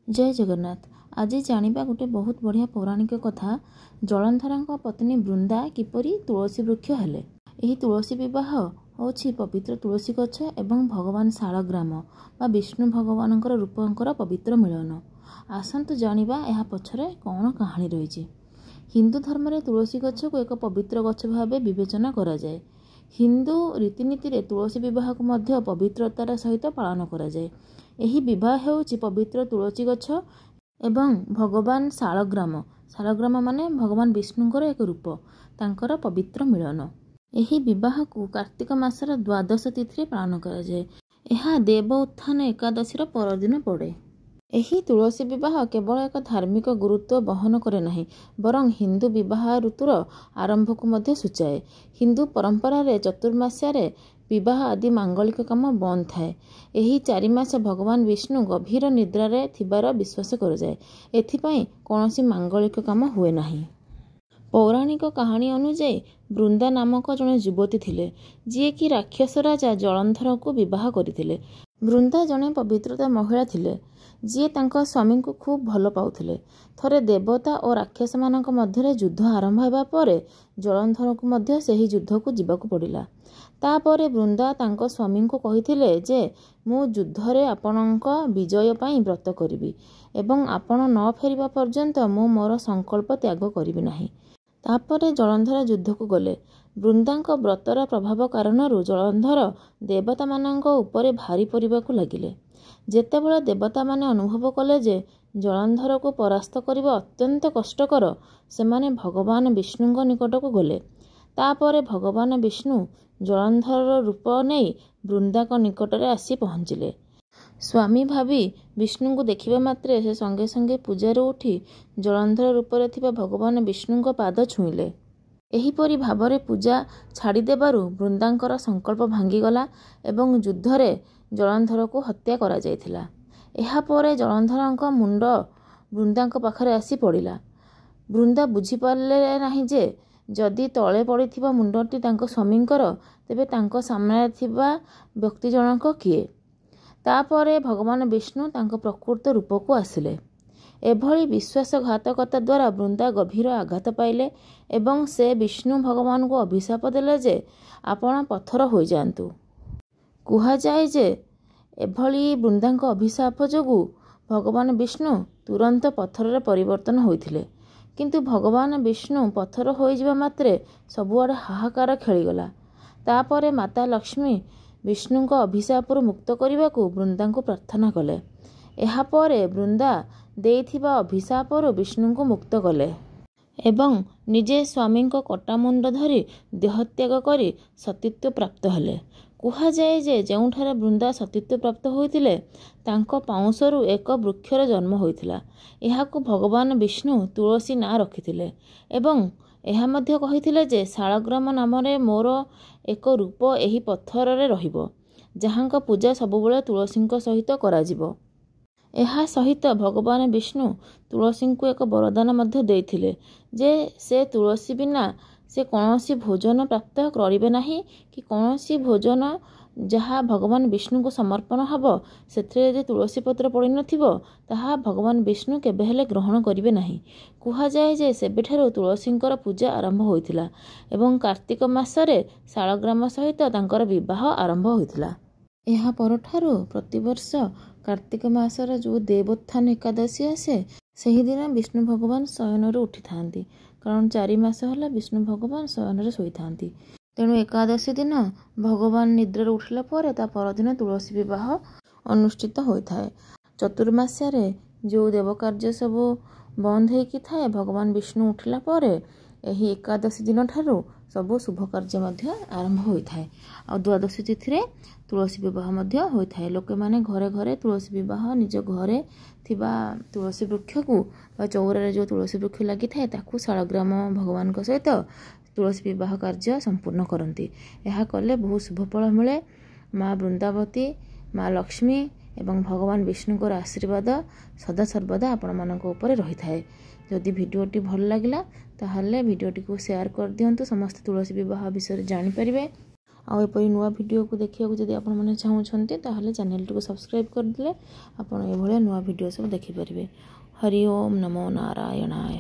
जय जगन्नाथ। आज जानिबा गोटे बहुत बढ़िया पौराणिक कथा। जलंधर पत्नी वृंदा किपरि तुलसी वृक्ष हेले। यही तुलसी विवाह होछि पवित्र तुलसी गछ एवं भगवान शालग्राम बा विष्णु भगवान रूपंकर पवित्र मिलन। आसंतु जानिबा यह पछरे कौन कहानी रही। हिंदू धर्म में तुलसी गछ को एक पवित्र गछ भाव विवेचना करा जाए। हिंदू रीतिनीति रे तुलसी विवाह को मध्य पवित्रतार सहित पालन करा जाए। यही विवाह हेउछि पवित्र तुलसी गछ एवं भगवान शालग्राम। शालग्राम माने भगवान विष्णुଙ୍କର एक रूप, तांकर पवित्र मिलन। यही विवाह को कार्तिक मासर द्वादश तिथि पालन करा जाए। यह देव उत्थान एकादशीर परदिन पड़े। यही तुलसी विवाह केवल एक धार्मिक गुरुत्व बहन करे नहीं, बरं हिंदू विवाह ऋतुर आरंभ को मध्य सूचाए। हिंदू परंपरा रे चतुर्मास्यारे विवाह आदि मांगलिक काम बंद थाए। यही 4 मास भगवान विष्णु गभीर निद्रारे थिबार विश्वास कर जाए। एथिपाई कौनसी मांगलिक काम हुए नहीं। पौराणिक कहानी अनुଯାयी वृंदा नामक जड़े युवती थिले, जी कि राक्षस राजा जलंधर को विवाह करथिले। वृंदा जड़े पवित्रता महिला थिले, जी तांका स्वामी को खूब भल पाउथिले। थरे देवता और राक्षस मानक मध्य युद्ध आरंभ हेबा परे जलंधर को मध्य सही युद्ध को जीवाकू पड़िला। तापरे वृंदा तांको स्वामी को कहिथिले जे मु युद्ध रे आपणक विजय पाई व्रत करिवि एवं आपण न फेरिबा पर्यंत मु मोर संकल्प त्याग करिवि नाही। तापरे जलंधर युद्ध को गले। वृंदांक व्रतर प्रभाव कारणरू जलंधर देवता मानक उपरे भारी पड़िबाकू लागिले। जेतेबेले देवता माने अनुभव कले जे जलंधर को परास्त करिबा अत्यंत कष्टकर, सेमाने भगवान विष्णुଙ୍କ निकट को गले। तापरे भगवान विष्णु जलंधर रूप नहीं वृंदाक निकटरे आसी पहुँचिले। स्वामी भावी विष्णु को देखिबा मात्रे से संगे संगे पूजारू उठी जलंधर रूपरे थिबा भगवान विष्णुଙ୍କ पाद छुईले। एहीपरि भावरे पूजा छाड़ी देबारु वृंदांकर संकल्प भांगीगला एवं युद्धरे जलंधर को हत्या करा जायथिला। एहा परे जलंधरଙ୍କ मुंड वृंदांक पाखरे आसी पड़िला। वृंदा बुझी पारले नाही जे जदि तले पड़िथिबा मुंडटी तांको स्वामींकर, तेबे तांको सामने थिबा व्यक्ति जनक किए। तापरे भगवान विष्णु तांको प्रकृत रूप को आसिले। एभली विश्वासघातकता द्वारा वृंदा गभीर आघात पाइले एवं से विष्णु भगवान को अभिशाप देले जे आपण पत्थर हो जातु। कुहा जाए जे एभली वृंदांक अभिशाप जोगु भगवान विष्णु तुरंत पत्थर रे परिवर्तन होइथिले। किंतु भगवान विष्णु पत्थर हो जावा मात्रे सबुआडे हाहाकार खेलीगला। तापरे माता लक्ष्मी विष्णुଙ୍କ अभिशापରୁ मुक्त करने वृंदा को प्रार्थना कले। एहा परे वृंदा देइथिबा अभिशापରୁ विष्णु को मुक्त कले एवं निजे स्वामी को कटा मुंड धरी देहत्याग करी सतीत्व प्राप्त हेले। कुहा जाए जे जेउठारे वृंदा सतीत्व प्राप्त होइतिले तांको पाउंसरू एक वृक्षर जन्म होइतिला। एहाकू भगवान विष्णु तुलसी ना रखिथिले एवं एहा मध्य कहिथिले जे शालग्राम नामरे मोर एक रूप एही पत्थर रे रहिबो, जहांका पूजा सबुबेले तुलसीଙ୍କ सहित कराजिबो। एहा सहित भगवान विष्णु तुलसी को एक वरदान मध्य देइथिले जे से तुलसी बिना से कौनसी भोजन प्राप्त करिबे नाही कि कौनसी भोजन जहाँ भगवान विष्णु को समर्पण हबो सेथरे जे तुलसी पत्र पड़ी नथिबो ताहा भगवान विष्णु केबे हेले ग्रहण करिबे नाही। कुहा जाए जे सेबेठारु तुलसींकर पूजा आरंभ होइथिला एवं कार्तिक मासरे शालग्राम सहित तांकर विवाह आरंभ होइथिला। एहा परठारु प्रतिवर्ष कार्तिक मासर जो देवोत्थान एकादशी आसे सही दिन विष्णु भगवान शयन उठी थांती, कारण 4 मास होला विष्णु भगवान शयन शोई थांती। तेणु एकादशी दिन भगवान निद्रा उठिला परे ता परदिन तुलसी विवाह अनुष्ठित होता है। चतुर्मास्यारे जो देव कार्य सब बंद होइकी थाए भगवान विष्णु उठिला परे एही एकादशी दिन ठारू सब शुभ कार्य मध्य आरंभ होता है। आ द्वादशी तिथि रे तुलसी विवाह मध्य होता है। लोके माने घरे घरे तुलसी विवाह निज घरे थिबा तुलसी वृक्ष को बा चौरा जो तुलसी वृक्ष लगी थाए ताकू शालग्राम भगवान को सहित तुलसी विवाह कार्य संपूर्ण करती। यह कले बहुत शुभफल मिले। माँ वृंदावती, माँ लक्ष्मी एवं भगवान विष्णुଙ୍କର आशीर्वाद सदा सर्वदा आपण मानक ऊपर रही थाए। जदि भिडियोटी भल लगिला ताहले भिडियोटी को शेयर कर दियंतु, समस्त तुलसी विवाह विषय जानि परिबे। आउ एपरी नुआ वीडियो को देखिए जदि आपण मैंने चाहूँगी ताहले चैनल को सब्सक्राइब करदे आपण ये नुआ वीडियो सब देखिपारे। हरि ओम नमो नारायणाय।